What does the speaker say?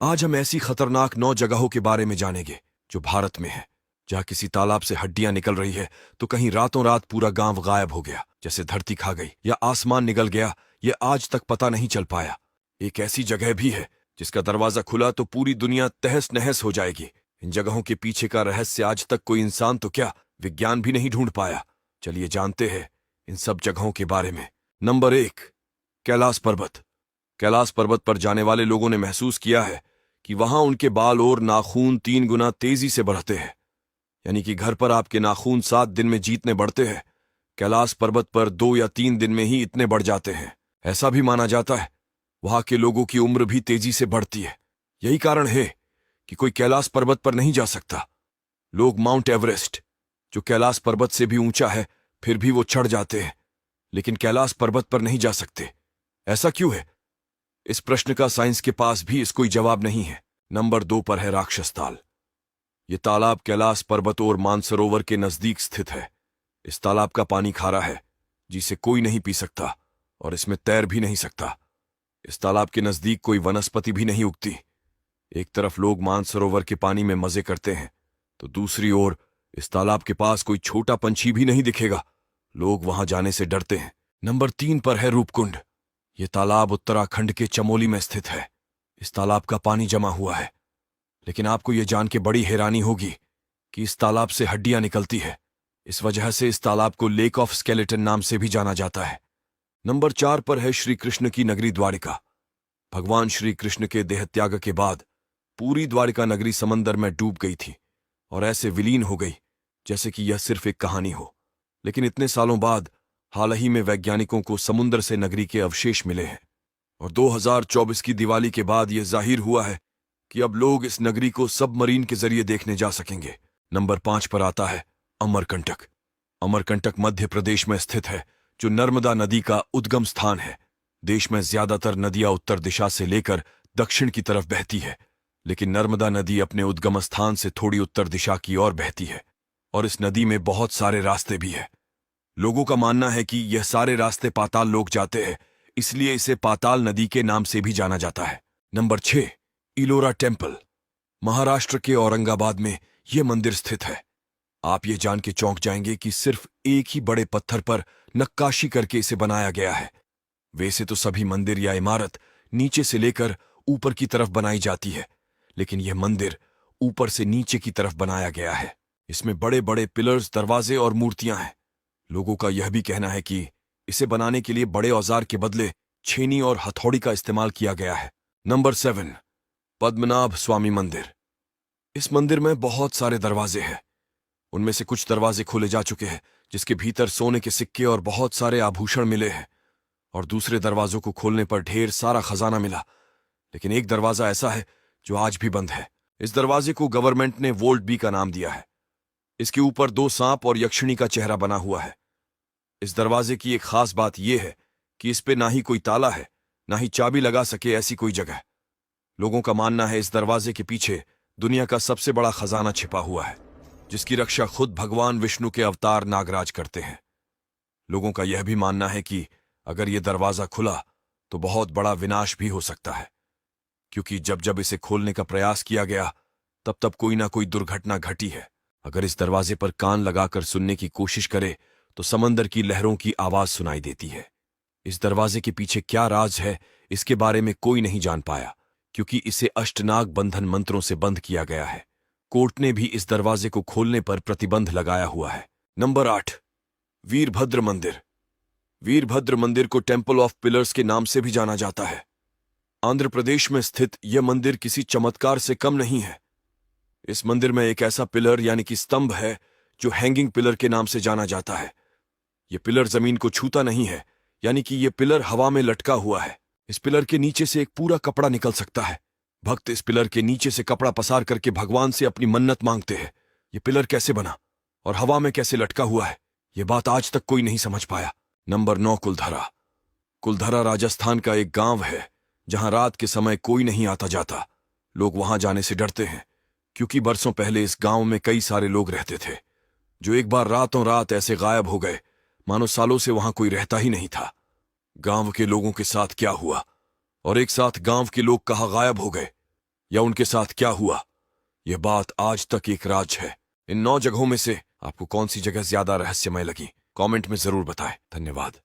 आज हम ऐसी खतरनाक 9 जगहों के बारे में जानेंगे जो भारत में है, जहाँ किसी तालाब से हड्डियां निकल रही है तो कहीं रातों रात पूरा गांव गायब हो गया, जैसे धरती खा गई या आसमान निगल गया, ये आज तक पता नहीं चल पाया। एक ऐसी जगह भी है जिसका दरवाजा खुला तो पूरी दुनिया तहस नहस हो जाएगी। इन जगहों के पीछे का रहस्य आज तक कोई इंसान तो क्या, विज्ञान भी नहीं ढूंढ पाया। चलिए जानते हैं इन सब जगहों के बारे में। नंबर 1, कैलाश पर्वत। कैलाश पर्वत पर जाने वाले लोगों ने महसूस किया है कि वहां उनके बाल और नाखून 3 गुना तेजी से बढ़ते हैं। यानी कि घर पर आपके नाखून 7 दिन में जीतने बढ़ते हैं, कैलाश पर्वत पर 2 या 3 दिन में ही इतने बढ़ जाते हैं। ऐसा भी माना जाता है वहां के लोगों की उम्र भी तेजी से बढ़ती है। यही कारण है कि कोई कैलाश पर्वत पर नहीं जा सकता। लोग माउंट एवरेस्ट, जो कैलाश पर्वत से भी ऊंचा है, फिर भी वो चढ़ जाते हैं, लेकिन कैलाश पर्वत पर नहीं जा सकते। ऐसा क्यों है? इस प्रश्न का साइंस के पास भी इस कोई जवाब नहीं है। नंबर 2 पर है राक्षस ताल। ये तालाब कैलाश पर्वत और मानसरोवर के नजदीक स्थित है। इस तालाब का पानी खारा है, जिसे कोई नहीं पी सकता और इसमें तैर भी नहीं सकता। इस तालाब के नजदीक कोई वनस्पति भी नहीं उगती। एक तरफ लोग मानसरोवर के पानी में मजे करते हैं, तो दूसरी ओर इस तालाब के पास कोई छोटा पंछी भी नहीं दिखेगा। लोग वहां जाने से डरते हैं। नंबर 3 पर है रूपकुंड। ये तालाब उत्तराखंड के चमोली में स्थित है। इस तालाब का पानी जमा हुआ है, लेकिन आपको यह जान के बड़ी हैरानी होगी कि इस तालाब से हड्डियां निकलती है। इस वजह से इस तालाब को लेक ऑफ स्केलेटन नाम से भी जाना जाता है। नंबर 4 पर है श्री कृष्ण की नगरी द्वारिका। भगवान श्री कृष्ण के देहत्याग के बाद पूरी द्वारिका नगरी समंदर में डूब गई थी और ऐसे विलीन हो गई जैसे कि यह सिर्फ एक कहानी हो। लेकिन इतने सालों बाद हाल ही में वैज्ञानिकों को समुद्र से नगरी के अवशेष मिले हैं और 2024 की दिवाली के बाद यह जाहिर हुआ है कि अब लोग इस नगरी को सबमरीन के जरिए देखने जा सकेंगे। नंबर 5 पर आता है अमरकंटक। अमरकंटक मध्य प्रदेश में स्थित है, जो नर्मदा नदी का उद्गम स्थान है। देश में ज्यादातर नदियां उत्तर दिशा से लेकर दक्षिण की तरफ बहती है, लेकिन नर्मदा नदी अपने उद्गम स्थान से थोड़ी उत्तर दिशा की ओर बहती है और इस नदी में बहुत सारे रास्ते भी है। लोगों का मानना है कि यह सारे रास्ते पाताल लोक जाते हैं, इसलिए इसे पाताल नदी के नाम से भी जाना जाता है। Number 6, Ellora temple. महाराष्ट्र के औरंगाबाद में यह मंदिर स्थित है। आप ये जान के चौंक जाएंगे कि सिर्फ एक ही बड़े पत्थर पर नक्काशी करके इसे बनाया गया है। वैसे तो सभी मंदिर या इमारत नीचे से लेकर ऊपर की तरफ बनाई जाती है, लेकिन यह मंदिर ऊपर से नीचे की तरफ बनाया गया है। इसमें बड़े बड़े पिलर्स, दरवाजे और मूर्तियां हैं। लोगों का यह भी कहना है कि इसे बनाने के लिए बड़े औजार के बदले छेनी और हथौड़ी का इस्तेमाल किया गया है। नंबर 7, पद्मनाभ स्वामी मंदिर। इस मंदिर में बहुत सारे दरवाजे हैं। उनमें से कुछ दरवाजे खोले जा चुके हैं, जिसके भीतर सोने के सिक्के और बहुत सारे आभूषण मिले हैं, और दूसरे दरवाजों को खोलने पर ढेर सारा खजाना मिला। लेकिन एक दरवाजा ऐसा है जो आज भी बंद है। इस दरवाजे को गवर्नमेंट ने वोल्ट बी का नाम दिया है। इसके ऊपर 2 सांप और यक्षिणी का चेहरा बना हुआ है। इस दरवाजे की एक खास बात यह है कि इस पे ना ही कोई ताला है, ना ही चाबी लगा सके ऐसी कोई जगह। लोगों का मानना है इस दरवाजे के पीछे दुनिया का सबसे बड़ा खजाना छिपा हुआ है, जिसकी रक्षा खुद भगवान विष्णु के अवतार नागराज करते हैं। लोगों का यह भी मानना है कि अगर यह दरवाजा खुला तो बहुत बड़ा विनाश भी हो सकता है, क्योंकि जब जब इसे खोलने का प्रयास किया गया तब तब कोई ना कोई दुर्घटना घटी है। अगर इस दरवाजे पर कान लगाकर सुनने की कोशिश करे तो समंदर की लहरों की आवाज सुनाई देती है। इस दरवाजे के पीछे क्या राज है, इसके बारे में कोई नहीं जान पाया, क्योंकि इसे अष्टनाग बंधन मंत्रों से बंद किया गया है। कोर्ट ने भी इस दरवाजे को खोलने पर प्रतिबंध लगाया हुआ है। नंबर 8, वीरभद्र मंदिर। वीरभद्र मंदिर को टेम्पल ऑफ पिलर्स के नाम से भी जाना जाता है। आंध्र प्रदेश में स्थित यह मंदिर किसी चमत्कार से कम नहीं है। इस मंदिर में एक ऐसा पिलर यानी कि स्तंभ है जो हैंगिंग पिलर के नाम से जाना जाता है। यह पिलर जमीन को छूता नहीं है, यानी कि यह पिलर हवा में लटका हुआ है। इस पिलर के नीचे से एक पूरा कपड़ा निकल सकता है। भक्त इस पिलर के नीचे से कपड़ा पसार करके भगवान से अपनी मन्नत मांगते हैं। यह पिलर कैसे बना और हवा में कैसे लटका हुआ है, यह बात आज तक कोई नहीं समझ पाया। नंबर 9, कुलधरा। कुलधरा राजस्थान का एक गांव है जहां रात के समय कोई नहीं आता जाता। लोग वहां जाने से डरते हैं, क्योंकि बरसों पहले इस गांव में कई सारे लोग रहते थे, जो एक बार रातों रात ऐसे गायब हो गए मानो सालों से वहां कोई रहता ही नहीं था। गांव के लोगों के साथ क्या हुआ और एक साथ गांव के लोग कहाँ गायब हो गए, या उनके साथ क्या हुआ, यह बात आज तक एक राज है। इन 9 जगहों में से आपको कौन सी जगह ज्यादा रहस्यमय लगी, कमेंट में जरूर बताएं। धन्यवाद।